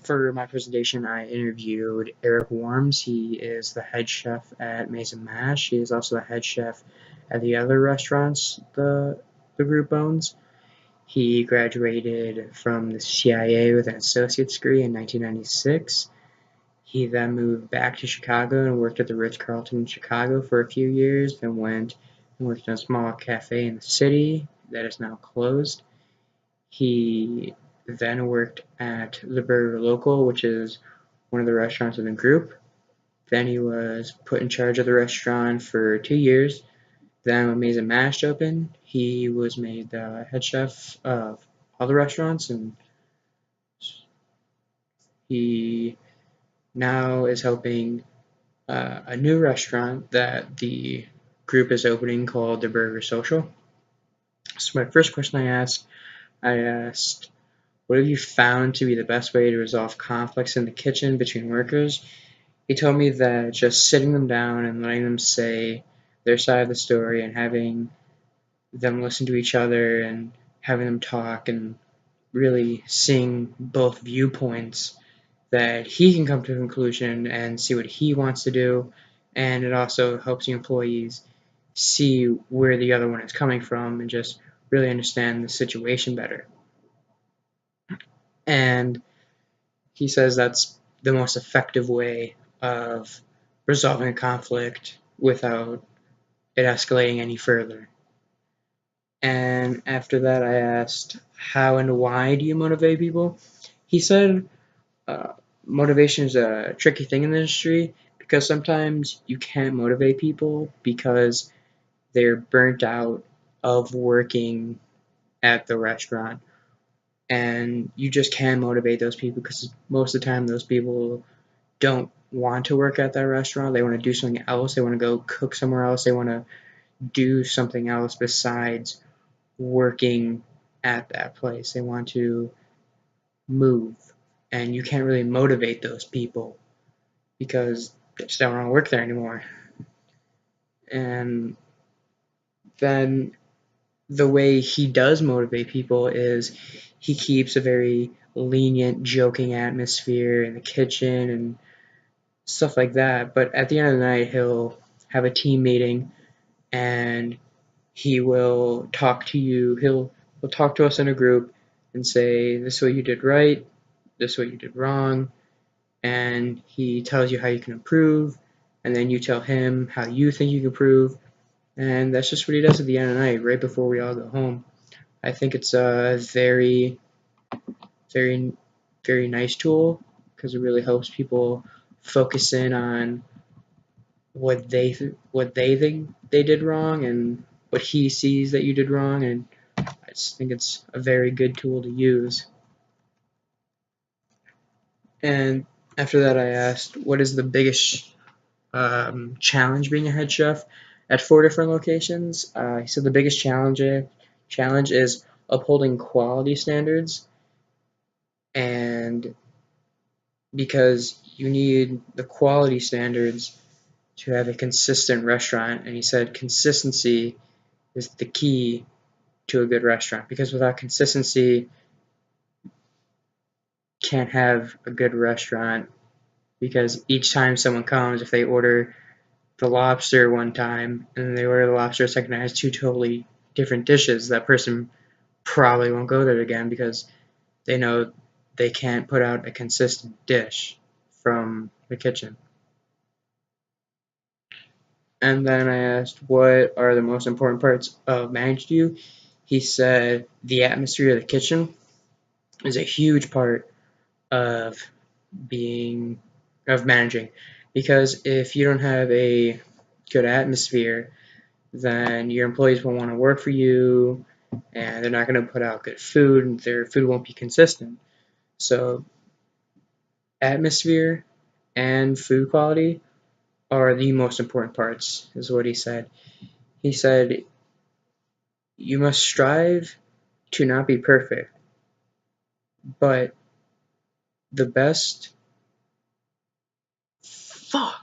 For my presentation, I interviewed Eric Worms. He is the head chef at Mason Mash. He is also the head chef at the other restaurants the group owns. He graduated from the CIA with an associate's degree in 1996. He then moved back to Chicago and worked at the Ritz-Carlton in Chicago for a few years, then went and worked in a small cafe in the city that is now closed. He then worked at the Burger Local, which is one of the restaurants in the group. Then he was put in charge of the restaurant for 2 years. Then when Mason Mash opened, he was made the head chef of all the restaurants, and he now is helping a new restaurant that the group is opening called the Burger Social. So my first question I asked, what have you found to be the best way to resolve conflicts in the kitchen between workers? He told me that just sitting them down and letting them say their side of the story and having them listen to each other and having them talk and really seeing both viewpoints, that he can come to a conclusion and see what he wants to do, and it also helps the employees see where the other one is coming from and just really understand the situation better. And he says that's the most effective way of resolving a conflict without it escalating any further. And after that, I asked, how and why do you motivate people? He said, motivation is a tricky thing in the industry because sometimes you can't motivate people because they're burnt out of working at the restaurant. And you just can't motivate those people because most of the time those people don't want to work at that restaurant. They want to do something else. They want to go cook somewhere else. They want to do something else besides working at that place. They want to move. And you can't really motivate those people because they just don't want to work there anymore. And then the way he does motivate people is he keeps a very lenient, joking atmosphere in the kitchen and stuff like that. But at the end of the night, he'll have a team meeting and he will talk to you. He'll talk to us in a group and say, this is what you did right, this is what you did wrong, and he tells you how you can improve, and then you tell him how you think you can improve, and that's just what he does at the end of the night, right before we all go home. I think it's a very, very, very nice tool because it really helps people focus in on what they think they did wrong and what he sees that you did wrong, and I just think it's a very good tool to use. And after that, I asked, what is the biggest challenge being a head chef at 4 different locations? He said the biggest challenge is upholding quality standards, and because you need the quality standards to have a consistent restaurant, and he said consistency is the key to a good restaurant, because without consistency, you can't have a good restaurant, because each time someone comes, if they order the lobster one time and then they order the lobster a second time, it's two totally different dishes. That person probably won't go there again because they know they can't put out a consistent dish from the kitchen. And then I asked, what are the most important parts of managing you? He said the atmosphere of the kitchen is a huge part of managing, because if you don't have a good atmosphere, then your employees won't want to work for you, and they're not going to put out good food, and their food won't be consistent. So atmosphere and food quality are the most important parts, is what he said. He said you must strive to not be perfect, but the best fuck